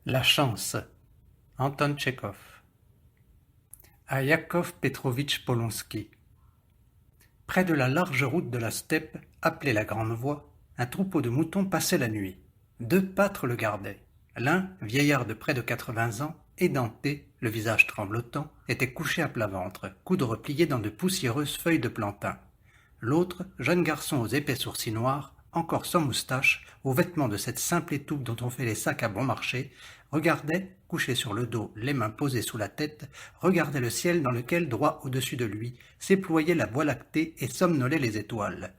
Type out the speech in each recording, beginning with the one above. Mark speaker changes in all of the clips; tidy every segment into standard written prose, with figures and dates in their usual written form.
Speaker 1: La chance. Anton Tchekhov. À Yakov Petrovitch Polonsky. Près de la large route de la steppe, appelée la Grande Voie, un troupeau de moutons passait la nuit. Deux pâtres le gardaient. L'un, vieillard de près de 80 ans, édenté, le visage tremblotant, était couché à plat ventre, coude replié dans de poussiéreuses feuilles de plantain. L'autre, jeune garçon aux épais sourcils noirs, encore sans moustache, aux vêtements de cette simple étoupe dont on fait les sacs à bon marché, regardait, couché sur le dos, les mains posées sous la tête, regardait le ciel dans lequel, droit au-dessus de lui, s'éployait la voie lactée et somnolaient les étoiles.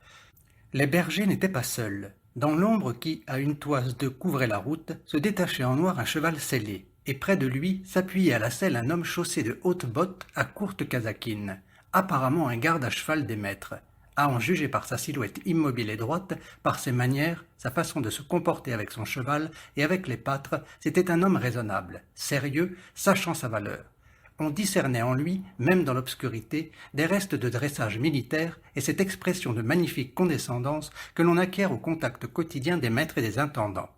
Speaker 1: Les bergers n'étaient pas seuls. Dans l'ombre qui, à une toise de couvrait la route, se détachait en noir un cheval sellé, et près de lui s'appuyait à la selle un homme chaussé de hautes bottes à courte casaquine, apparemment un garde à cheval des maîtres. À en juger par sa silhouette immobile et droite, par ses manières, sa façon de se comporter avec son cheval et avec les pâtres, c'était un homme raisonnable, sérieux, sachant sa valeur. On discernait en lui, même dans l'obscurité, des restes de dressage militaire et cette expression de magnifique condescendance que l'on acquiert au contact quotidien des maîtres et des intendants.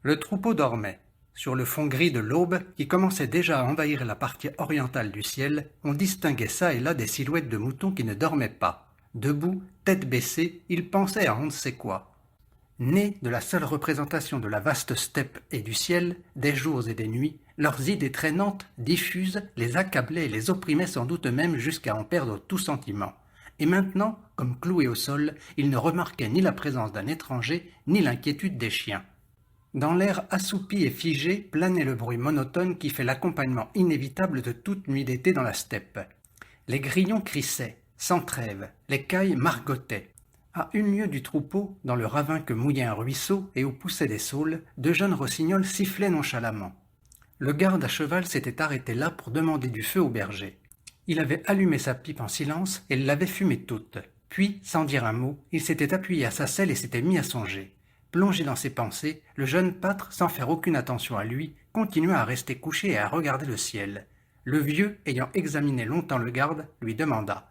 Speaker 1: Le troupeau dormait. Sur le fond gris de l'aube, qui commençait déjà à envahir la partie orientale du ciel, on distinguait çà et là des silhouettes de moutons qui ne dormaient pas. Debout, tête baissée, ils pensaient à on ne sait quoi. Nés de la seule représentation de la vaste steppe et du ciel, des jours et des nuits, leurs idées traînantes, diffuses, les accablaient et les opprimaient sans doute même jusqu'à en perdre tout sentiment. Et maintenant, comme cloués au sol, ils ne remarquaient ni la présence d'un étranger, ni l'inquiétude des chiens. Dans l'air assoupi et figé planait le bruit monotone qui fait l'accompagnement inévitable de toute nuit d'été dans la steppe. Les grillons crissaient, sans trêve, les cailles margottaient. À 1 lieue du troupeau, dans le ravin que mouillait un ruisseau et où poussaient des saules, deux jeunes rossignols sifflaient nonchalamment. Le garde à cheval s'était arrêté là pour demander du feu au berger. Il avait allumé sa pipe en silence et l'avait fumée toute. Puis, sans dire un mot, il s'était appuyé à sa selle et s'était mis à songer. Plongé dans ses pensées, le jeune pâtre, sans faire aucune attention à lui, continua à rester couché et à regarder le ciel. Le vieux, ayant examiné longtemps le garde, lui demanda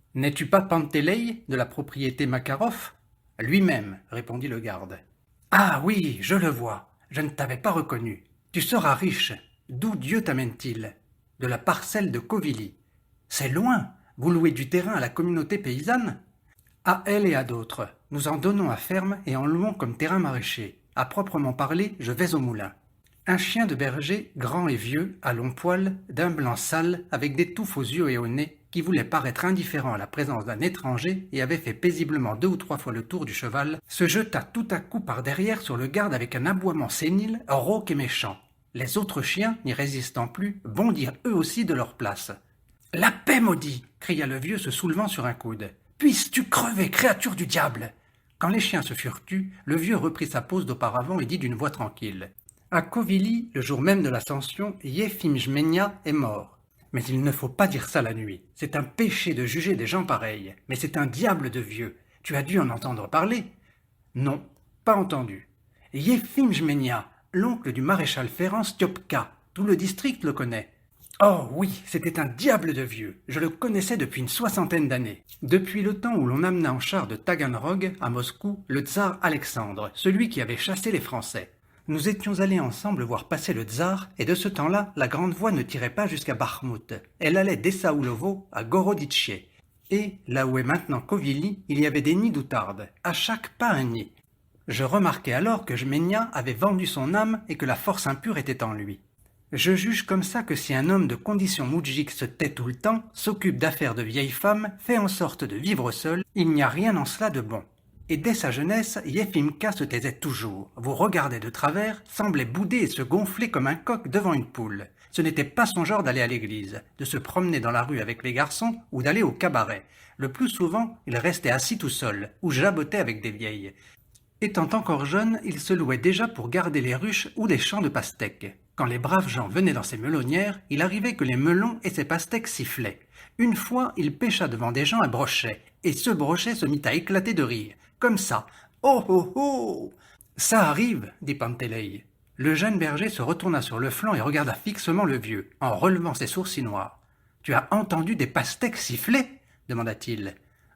Speaker 1: « N'es-tu pas Pantelei, de la propriété Makarov ?»« Lui-même, répondit le garde. « Ah oui, je le vois. Je ne t'avais pas reconnu. Tu seras riche. D'où Dieu t'amène-t-il ? De la parcelle de Kovili. C'est loin. Vous louez du terrain à la communauté paysanne ? À elle et à d'autres. Nous en donnons à ferme et en louons comme terrain maraîcher. À proprement parler, je vais au moulin. Un chien de berger, grand et vieux, à longs poils, d'un blanc sale, avec des touffes aux yeux et au nez, qui voulait paraître indifférent à la présence d'un étranger et avait fait paisiblement 2 ou 3 fois le tour du cheval, se jeta tout à coup par derrière sur le garde avec un aboiement sénile, rauque et méchant. Les autres chiens, n'y résistant plus, bondirent eux aussi de leur place. « La paix, maudit !» cria le vieux se soulevant sur un coude. « Puisses-tu crever, créature du diable !» Quand les chiens se furent tus, le vieux reprit sa pose d'auparavant et dit d'une voix tranquille. À Kovili, le jour même de l'ascension, Yefim Jmenia est mort. Mais il ne faut pas dire ça la nuit. C'est un péché de juger des gens pareils. Mais c'est un diable de vieux. Tu as dû en entendre parler ? Non, pas entendu. Yefim Jmenia, l'oncle du maréchal Ferrand Stiopka. Tout le district le connaît. Oh oui, c'était un diable de vieux. Je le connaissais depuis une 60aine d'années. Depuis le temps où l'on amena en char de Taganrog, à Moscou, le tsar Alexandre, celui qui avait chassé les Français. Nous étions allés ensemble voir passer le tsar, et de ce temps-là, la grande voie ne tirait pas jusqu'à Bakhmout. Elle allait d'Essaoulovo à Goroditché. Et, là où est maintenant Kovili, il y avait des nids d'outardes, à chaque pas un nid. Je remarquai alors que Jmenia avait vendu son âme et que la force impure était en lui. Je juge comme ça que si un homme de condition moudjik se tait tout le temps, s'occupe d'affaires de vieilles femmes, fait en sorte de vivre seul, il n'y a rien en cela de bon. Et dès sa jeunesse, Yefimka se taisait toujours, vous regardait de travers, semblait bouder et se gonfler comme un coq devant une poule. Ce n'était pas son genre d'aller à l'église, de se promener dans la rue avec les garçons ou d'aller au cabaret. Le plus souvent, il restait assis tout seul, ou jabotait avec des vieilles. Étant encore jeune, il se louait déjà pour garder les ruches ou les champs de pastèques. Quand les braves gens venaient dans ses melonnières, il arrivait que les melons et ses pastèques sifflaient. Une fois, il pêcha devant des gens un brochet, et ce brochet se mit à éclater de rire. Comme ça. Oh oh oh ! Ça arrive, dit Pantelei. Le jeune berger se retourna sur le flanc et regarda fixement le vieux, en relevant ses sourcils noirs. Tu as entendu des pastèques siffler ? Demanda-t-il.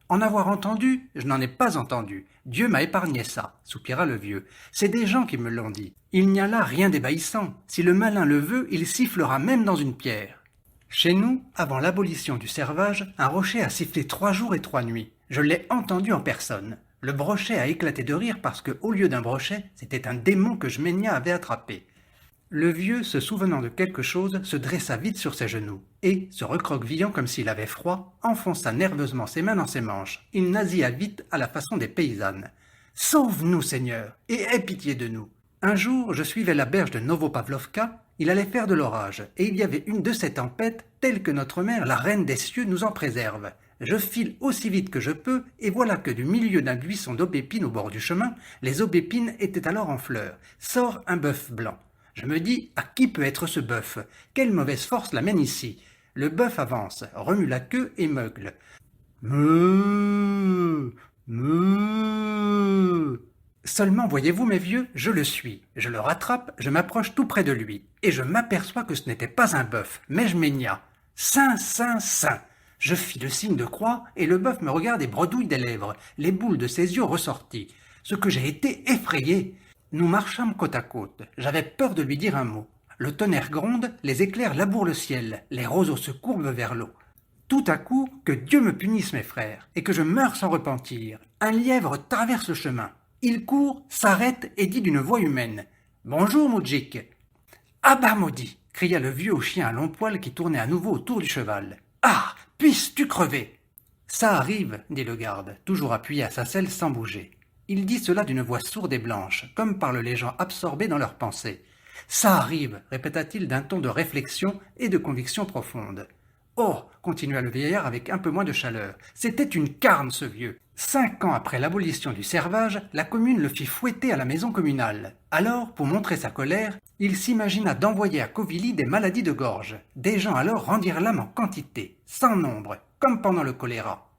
Speaker 1: En avoir entendu, je n'en ai pas entendu. Dieu m'a épargné ça, soupira le vieux. C'est des gens qui me l'ont dit. Il n'y a là rien d'ébahissant. Si le malin le veut, il sifflera même dans une pierre. Chez nous, avant l'abolition du servage, un rocher a sifflé 3 jours et 3 nuits. Je l'ai entendu en personne. Le brochet a éclaté de rire parce que, au lieu d'un brochet, c'était un démon que Jmenia avait attrapé. Le vieux, se souvenant de quelque chose, se dressa vite sur ses genoux, et, se recroquevillant comme s'il avait froid, enfonça nerveusement ses mains dans ses manches. Il nasia vite à la façon des paysannes. « Sauve-nous, Seigneur, et aie pitié de nous !» Un jour, je suivais la berge de Novopavlovka, il allait faire de l'orage, et il y avait une de ces tempêtes, telle que notre mère, la reine des cieux, nous en préserve. Je file aussi vite que je peux, et voilà que du milieu d'un buisson d'aubépines au bord du chemin, les aubépines étaient alors en fleurs, sort un bœuf blanc. Je me dis, à qui peut être ce bœuf? Quelle mauvaise force l'amène ici? Le bœuf avance, remue la queue et meugle. Meuh, meuh. Seulement, voyez-vous, mes vieux, je le suis. Je le rattrape, je m'approche tout près de lui, et je m'aperçois que ce n'était pas un bœuf, mais Jmenia. Saint, saint, saint. Je fis le signe de croix, et le bœuf me regarde et bredouille des lèvres, les boules de ses yeux ressorties. Ce que j'ai été effrayé. Nous marchâmes côte à côte. J'avais peur de lui dire un mot. Le tonnerre gronde, les éclairs labourent le ciel, les roseaux se courbent vers l'eau. Tout à coup, que Dieu me punisse, mes frères, et que je meure sans repentir. Un lièvre traverse le chemin. Il court, s'arrête et dit d'une voix humaine. « Bonjour, Moudjik !»« Ah bah, maudit !» cria le vieux au chien à long poil qui tournait à nouveau autour du cheval. « Ah, puisses-tu crever !»« Ça arrive, dit le garde, toujours appuyé à sa selle sans bouger. Il dit cela d'une voix sourde et blanche, comme parlent les gens absorbés dans leurs pensées. « Ça arrive, répéta-t-il d'un ton de réflexion et de conviction profonde. « Oh, continua le vieillard avec un peu moins de chaleur, c'était une carne ce vieux. 5 ans après l'abolition du servage, la commune le fit fouetter à la maison communale. Alors, pour montrer sa colère, il s'imagina d'envoyer à Covily des maladies de gorge. Des gens alors rendirent l'âme en quantité, sans nombre, comme pendant le choléra.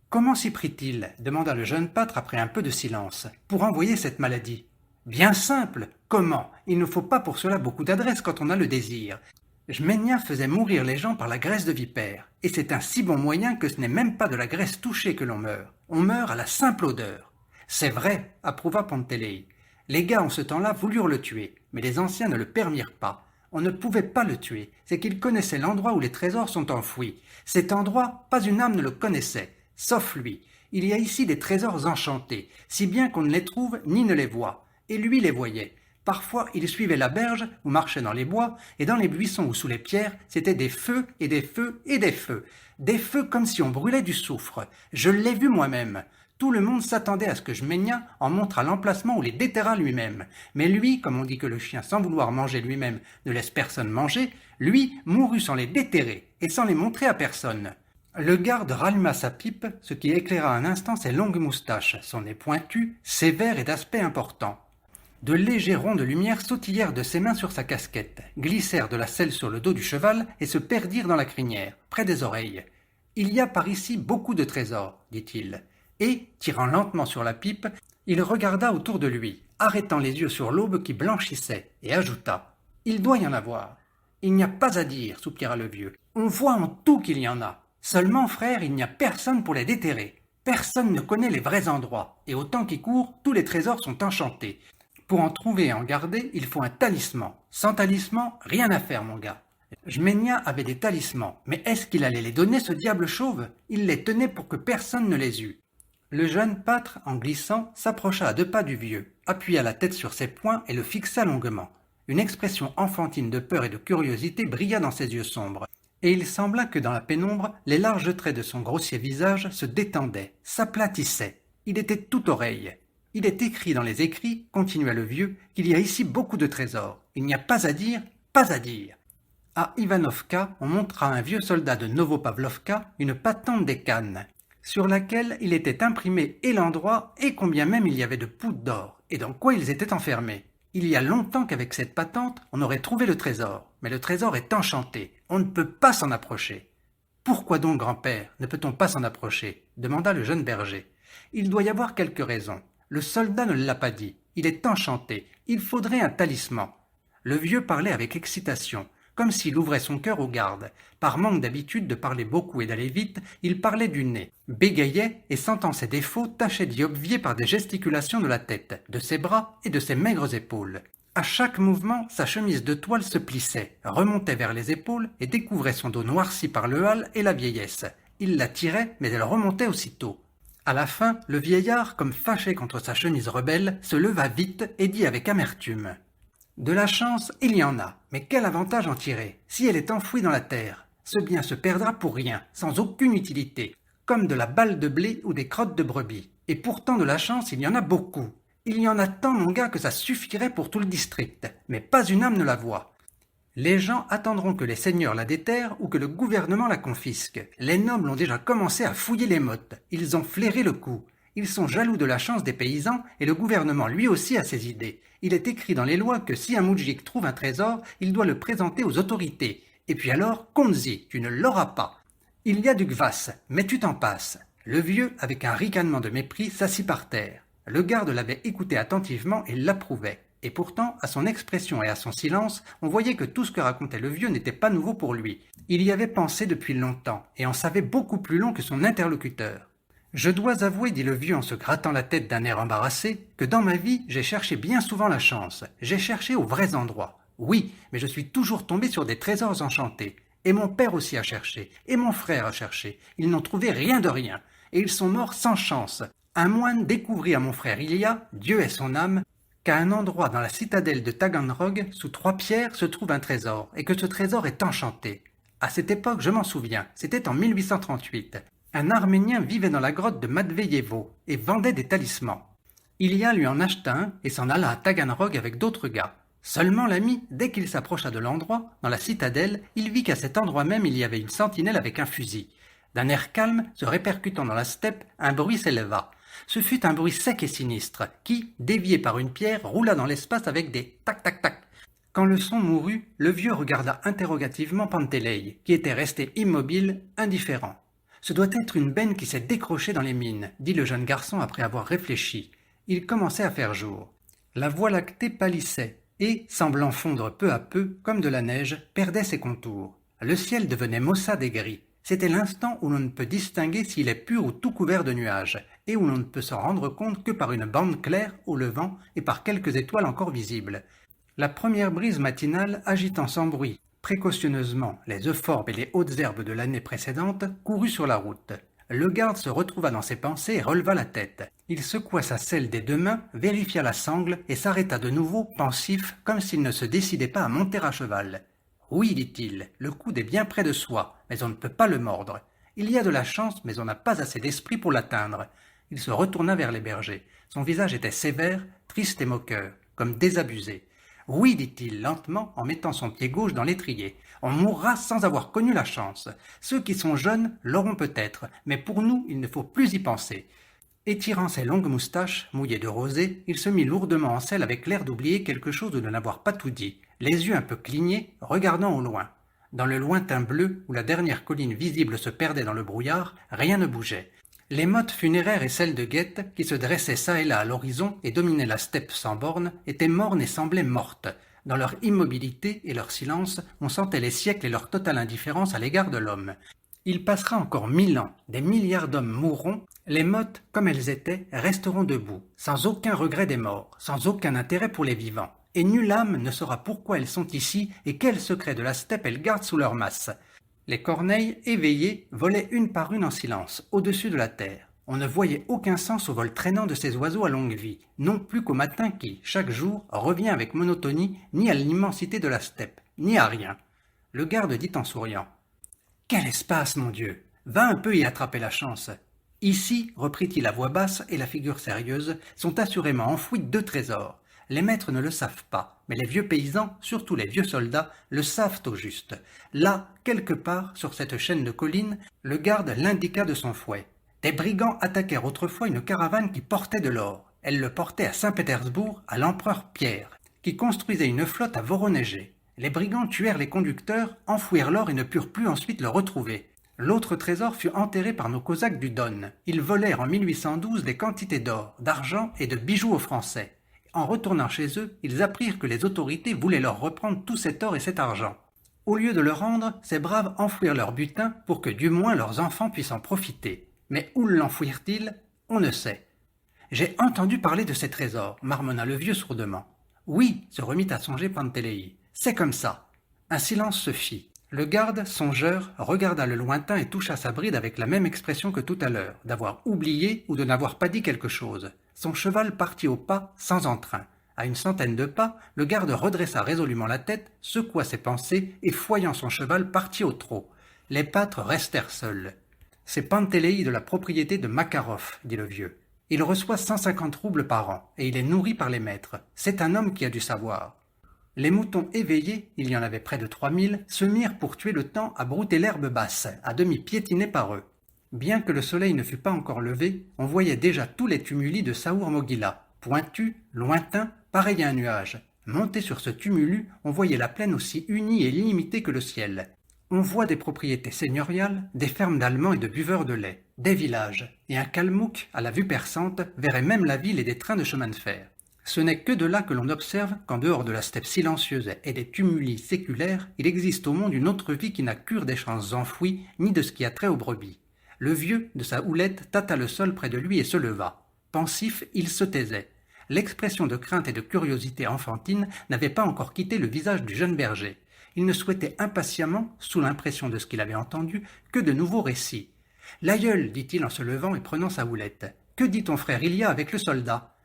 Speaker 1: Comment s'y prit-il, demanda le jeune pâtre après un peu de silence, pour envoyer cette maladie? Bien simple. Comment? Il ne faut pas pour cela beaucoup d'adresse quand on a le désir. Jmenia faisait mourir les gens par la graisse de vipère, et c'est un si bon moyen que ce n'est même pas de la graisse touchée que l'on meurt. On meurt à la simple odeur. C'est vrai, approuva Pantelei. Les gars en ce temps-là voulurent le tuer, mais les anciens ne le permirent pas. On ne pouvait pas le tuer, c'est qu'ils connaissaient l'endroit où les trésors sont enfouis. Cet endroit, pas une âme ne le connaissait, sauf lui. Il y a ici des trésors enchantés, si bien qu'on ne les trouve ni ne les voit. Et lui les voyait. Parfois, il suivait la berge ou marchait dans les bois, et dans les buissons ou sous les pierres, c'était des feux et des feux et des feux. Des feux comme si on brûlait du soufre. Je l'ai vu moi-même. Tout le monde s'attendait à ce que Jmenia en montrât l'emplacement où les déterra lui-même. Mais lui, comme on dit que le chien, sans vouloir manger lui-même, ne laisse personne manger, lui mourut sans les déterrer et sans les montrer à personne. Le garde ralluma sa pipe, ce qui éclaira un instant ses longues moustaches, son nez pointu, sévère et d'aspect important. De légers ronds de lumière sautillèrent de ses mains sur sa casquette, glissèrent de la selle sur le dos du cheval et se perdirent dans la crinière, près des oreilles. « Il y a par ici beaucoup de trésors, dit-il. » Et, tirant lentement sur la pipe, il regarda autour de lui, arrêtant les yeux sur l'aube qui blanchissait, et ajouta « Il doit y en avoir. »« Il n'y a pas à dire, soupira le vieux. On voit en tout qu'il y en a. Seulement, frère, il n'y a personne pour les déterrer. Personne ne connaît les vrais endroits, et au temps qui court, tous les trésors sont enchantés. Pour en trouver et en garder, il faut un talisman. Sans talisman, rien à faire, mon gars. Jmenia avait des talismans, mais est-ce qu'il allait les donner, ce diable chauve? Il les tenait pour que personne ne les eût. Le jeune pâtre, en glissant, s'approcha à 2 pas du vieux, appuya la tête sur ses poings et le fixa longuement. Une expression enfantine de peur et de curiosité brilla dans ses yeux sombres, et il sembla que dans la pénombre, les larges traits de son grossier visage se détendaient, s'aplatissaient. Il était tout oreille. Il est écrit dans les écrits, continua le vieux, qu'il y a ici beaucoup de trésors. Il n'y a pas à dire, pas à dire. À Ivanovka, on montra à un vieux soldat de Novopavlovka une patente des Cannes, sur laquelle il était imprimé et l'endroit et combien même il y avait de poudre d'or, et dans quoi ils étaient enfermés. Il y a longtemps qu'avec cette patente, on aurait trouvé le trésor, mais le trésor est enchanté, on ne peut pas s'en approcher. « Pourquoi donc, grand-père, ne peut-on pas s'en approcher » demanda le jeune berger. « Il doit y avoir quelques raisons. Le soldat ne l'a pas dit. Il est enchanté. Il faudrait un talisman. » Le vieux parlait avec excitation. comme s'il ouvrait son cœur aux gardes. Par manque d'habitude de parler beaucoup et d'aller vite, il parlait du nez, bégayait et, sentant ses défauts, tâchait d'y obvier par des gesticulations de la tête, de ses bras et de ses maigres épaules. À chaque mouvement, sa chemise de toile se plissait, remontait vers les épaules et découvrait son dos noirci par le hâle et la vieillesse. Il la tirait, mais elle remontait aussitôt. À la fin, le vieillard, comme fâché contre sa chemise rebelle, se leva vite et dit avec amertume : « De la chance, il y en a, mais quel avantage en tirer, si elle est enfouie dans la terre? Ce bien se perdra pour rien, sans aucune utilité, comme de la balle de blé ou des crottes de brebis. Et pourtant de la chance, il y en a beaucoup. Il y en a tant, mon gars, que ça suffirait pour tout le district, mais pas une âme ne la voit. Les gens attendront que les seigneurs la déterrent ou que le gouvernement la confisque. Les nobles ont déjà commencé à fouiller les mottes. Ils ont flairé le coup. Ils sont jaloux de la chance des paysans et le gouvernement lui aussi a ses idées. Il est écrit dans les lois que si un moudjik trouve un trésor, il doit le présenter aux autorités. Et puis alors, compte-y, tu ne l'auras pas. Il y a du gvass, mais tu t'en passes. Le vieux, avec un ricanement de mépris, s'assit par terre. Le garde l'avait écouté attentivement et l'approuvait. Et pourtant, à son expression et à son silence, on voyait que tout ce que racontait le vieux n'était pas nouveau pour lui. Il y avait pensé depuis longtemps, et en savait beaucoup plus long que son interlocuteur. « Je dois avouer, dit le vieux en se grattant la tête d'un air embarrassé, que dans ma vie, j'ai cherché bien souvent la chance. J'ai cherché aux vrais endroits. Oui, mais je suis toujours tombé sur des trésors enchantés. Et mon père aussi a cherché, et mon frère a cherché. Ils n'ont trouvé rien de rien, et ils sont morts sans chance. Un moine découvrit à mon frère Ilia, Dieu ait son âme, qu'à un endroit dans la citadelle de Taganrog, sous 3 pierres, se trouve un trésor, et que ce trésor est enchanté. À cette époque, je m'en souviens, c'était en 1838. Un Arménien vivait dans la grotte de Matveyevo et vendait des talismans. Ilia lui en acheta un et s'en alla à Taganrog avec d'autres gars. Seulement l'ami, dès qu'il s'approcha de l'endroit, dans la citadelle, il vit qu'à cet endroit même il y avait une sentinelle avec un fusil. D'un air calme, se répercutant dans la steppe, un bruit s'éleva. Ce fut un bruit sec et sinistre, qui, dévié par une pierre, roula dans l'espace avec des tac-tac-tac. Quand le son mourut, le vieux regarda interrogativement Pantelei, qui était resté immobile, indifférent. « Ce doit être une benne qui s'est décrochée dans les mines, » dit le jeune garçon après avoir réfléchi. Il commençait à faire jour. La voie lactée pâlissait, et, semblant fondre peu à peu, comme de la neige, perdait ses contours. Le ciel devenait maussade et gris. C'était l'instant où l'on ne peut distinguer s'il est pur ou tout couvert de nuages, et où l'on ne peut s'en rendre compte que par une bande claire au levant et par quelques étoiles encore visibles. La première brise matinale, agitant sans bruit, précautionneusement, les euphorbes et les hautes herbes de l'année précédente, courut sur la route. Le garde se retrouva dans ses pensées et releva la tête. Il secoua sa selle des 2 mains, vérifia la sangle et s'arrêta de nouveau, pensif, comme s'il ne se décidait pas à monter à cheval. « Oui, dit-il, le coude est bien près de soi, mais on ne peut pas le mordre. Il y a de la chance, mais on n'a pas assez d'esprit pour l'atteindre. » Il se retourna vers les bergers. Son visage était sévère, triste et moqueur, comme désabusé. « Oui, dit-il lentement en mettant son pied gauche dans l'étrier. On mourra sans avoir connu la chance. Ceux qui sont jeunes l'auront peut-être, mais pour nous, il ne faut plus y penser. » Étirant ses longues moustaches, mouillées de rosée, il se mit lourdement en selle avec l'air d'oublier quelque chose ou de n'avoir pas tout dit, les yeux un peu clignés, regardant au loin. Dans le lointain bleu, où la dernière colline visible se perdait dans le brouillard, rien ne bougeait. Les mottes funéraires et celles de guettes, qui se dressaient çà et là à l'horizon et dominaient la steppe sans bornes, étaient mornes et semblaient mortes. Dans leur immobilité et leur silence, on sentait les siècles et leur totale indifférence à l'égard de l'homme. Il passera encore 1000 ans, des milliards d'hommes mourront, les mottes, comme elles étaient, resteront debout, sans aucun regret des morts, sans aucun intérêt pour les vivants. Et nulle âme ne saura pourquoi elles sont ici et quels secrets de la steppe elles gardent sous leur masse. Les corneilles, éveillées, volaient une par une en silence, au-dessus de la terre. On ne voyait aucun sens au vol traînant de ces oiseaux à longue vie, non plus qu'au matin qui, chaque jour, revient avec monotonie, ni à l'immensité de la steppe, ni à rien. Le garde dit en souriant : « Quel espace, mon Dieu! Va un peu y attraper la chance. Ici, reprit-il à voix basse et la figure sérieuse, sont assurément enfouis 2 trésors. Les maîtres ne le savent pas, mais les vieux paysans, surtout les vieux soldats, le savent au juste. Là, quelque part, sur cette chaîne de collines, le garde l'indiqua de son fouet. Des brigands attaquèrent autrefois une caravane qui portait de l'or. Elle le portait à Saint-Pétersbourg, à l'empereur Pierre, qui construisait une flotte à Voronezh. Les brigands tuèrent les conducteurs, enfouirent l'or et ne purent plus ensuite le retrouver. L'autre trésor fut enterré par nos Cosaques du Don. Ils volèrent en 1812 des quantités d'or, d'argent et de bijoux aux Français. En retournant chez eux, ils apprirent que les autorités voulaient leur reprendre tout cet or et cet argent. Au lieu de le rendre, ces braves enfouirent leur butin pour que du moins leurs enfants puissent en profiter. Mais où l'enfouirent-ils? On ne sait. J'ai entendu parler de ces trésors, marmonna le vieux sourdement. Oui, se remit à songer Pantéléi. C'est comme ça. Un silence se fit. Le garde, songeur, regarda le lointain et toucha sa bride avec la même expression que tout à l'heure, d'avoir oublié ou de n'avoir pas dit quelque chose. Son cheval partit au pas, sans entrain. À une centaine de pas, le garde redressa résolument la tête, secoua ses pensées et, foyant son cheval, partit au trot. Les pâtres restèrent seuls. C'est Pantéléi de la propriété de Makarov, dit le vieux. Il reçoit 150 roubles par an, et il est nourri par les maîtres. C'est un homme qui a du savoir. Les moutons éveillés, il y en avait près de 3000, se mirent pour tuer le temps à brouter l'herbe basse, à demi piétinée par eux. Bien que le soleil ne fût pas encore levé, on voyait déjà tous les tumuli de Saour Mogila, pointus, lointains, pareils à un nuage. Monté sur ce tumulus, on voyait la plaine aussi unie et illimitée que le ciel. On voit des propriétés seigneuriales, des fermes d'Allemands et de buveurs de lait, des villages, et un kalmouk, à la vue perçante, verrait même la ville et des trains de chemin de fer. Ce n'est que de là que l'on observe qu'en dehors de la steppe silencieuse et des tumuli séculaires, il existe au monde une autre vie qui n'a cure des champs enfouis, ni de ce qui a trait aux brebis. Le vieux, de sa houlette, tâta le sol près de lui et se leva. Pensif, il se taisait. L'expression de crainte et de curiosité enfantine n'avait pas encore quitté le visage du jeune berger. Il ne souhaitait impatiemment, sous l'impression de ce qu'il avait entendu, que de nouveaux récits. « L'aïeul, dit-il en se levant et prenant sa houlette, que dit ton frère Ilia avec le soldat ?»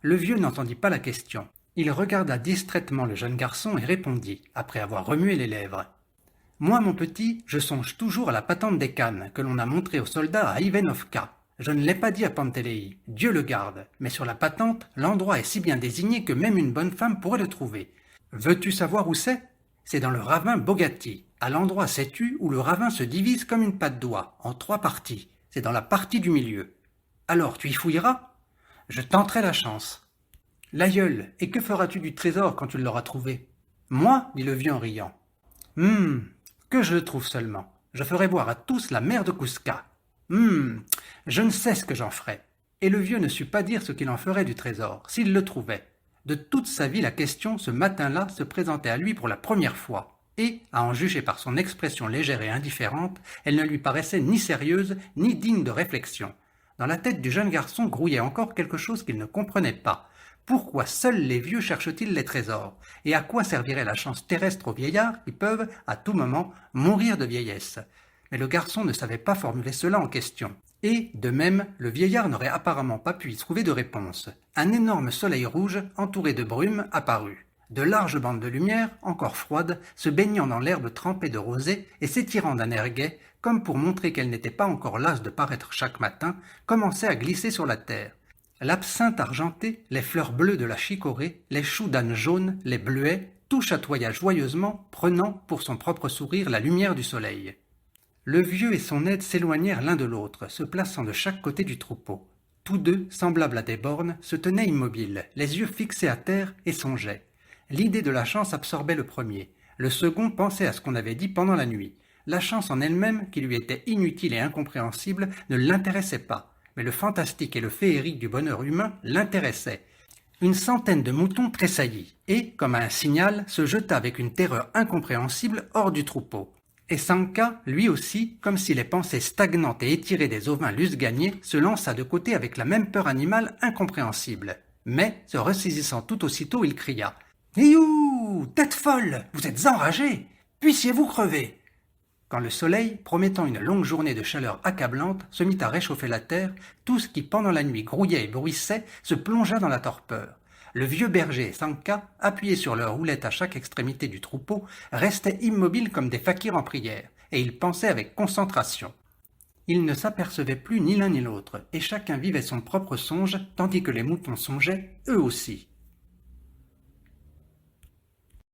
Speaker 1: Le vieux n'entendit pas la question. Il regarda distraitement le jeune garçon et répondit, après avoir remué les lèvres. « Moi, mon petit, je songe toujours à la patente des cannes que l'on a montrée aux soldats à Ivanovka. Je ne l'ai pas dit à Pantéléi, Dieu le garde, mais sur la patente, l'endroit est si bien désigné que même une bonne femme pourrait le trouver. Veux-tu savoir où c'est ? C'est dans le ravin Bogati, à l'endroit sais-tu où le ravin se divise comme une patte d'oie, en 3 parties. C'est dans la partie du milieu. Alors, tu y fouilleras ? Je tenterai la chance. L'aïeul, et que feras-tu du trésor quand tu l'auras trouvé ? Moi, dit le vieux en riant. Que je le trouve seulement. Je ferai voir à tous la mer de Kouska. Je ne sais ce que j'en ferai. Et le vieux ne sut pas dire ce qu'il en ferait du trésor, s'il le trouvait. De toute sa vie, la question, ce matin-là, se présentait à lui pour la première fois. Et, à en juger par son expression légère et indifférente, elle ne lui paraissait ni sérieuse, ni digne de réflexion. Dans la tête du jeune garçon grouillait encore quelque chose qu'il ne comprenait pas. Pourquoi seuls les vieux cherchent-ils les trésors? Et à quoi servirait la chance terrestre aux vieillards qui peuvent, à tout moment, mourir de vieillesse? Mais le garçon ne savait pas formuler cela en question. Et, de même, le vieillard n'aurait apparemment pas pu y trouver de réponse. Un énorme soleil rouge, entouré de brume, apparut. De larges bandes de lumière, encore froides, se baignant dans l'herbe trempée de rosée et s'étirant d'un air gai, comme pour montrer qu'elle n'était pas encore lasse de paraître chaque matin, commençaient à glisser sur la terre. L'absinthe argentée, les fleurs bleues de la chicorée, les choux d'âne jaune, les bleuets, tout chatoya joyeusement, prenant, pour son propre sourire, la lumière du soleil. Le vieux et son aide s'éloignèrent l'un de l'autre, se plaçant de chaque côté du troupeau. Tous deux, semblables à des borgnes, se tenaient immobiles, les yeux fixés à terre, et songeaient. L'idée de la chance absorbait le premier. Le second pensait à ce qu'on avait dit pendant la nuit. La chance en elle-même, qui lui était inutile et incompréhensible, ne l'intéressait pas. Mais le fantastique et le féerique du bonheur humain l'intéressaient. Une centaine de moutons tressaillit, et, comme à un signal, se jeta avec une terreur incompréhensible hors du troupeau. Et Sanka, lui aussi, comme si les pensées stagnantes et étirées des ovins l'eussent gagné, se lança de côté avec la même peur animale incompréhensible. Mais, se ressaisissant tout aussitôt, il cria « Hiou, tête folle, vous êtes enragés, puissiez-vous crever !» Quand le soleil, promettant une longue journée de chaleur accablante, se mit à réchauffer la terre, tout ce qui pendant la nuit grouillait et bruissait se plongea dans la torpeur. Le vieux berger et Sanka, appuyés sur leur houlette à chaque extrémité du troupeau, restaient immobiles comme des fakirs en prière, et ils pensaient avec concentration. Ils ne s'apercevaient plus ni l'un ni l'autre, et chacun vivait son propre songe, tandis que les moutons songeaient, eux aussi.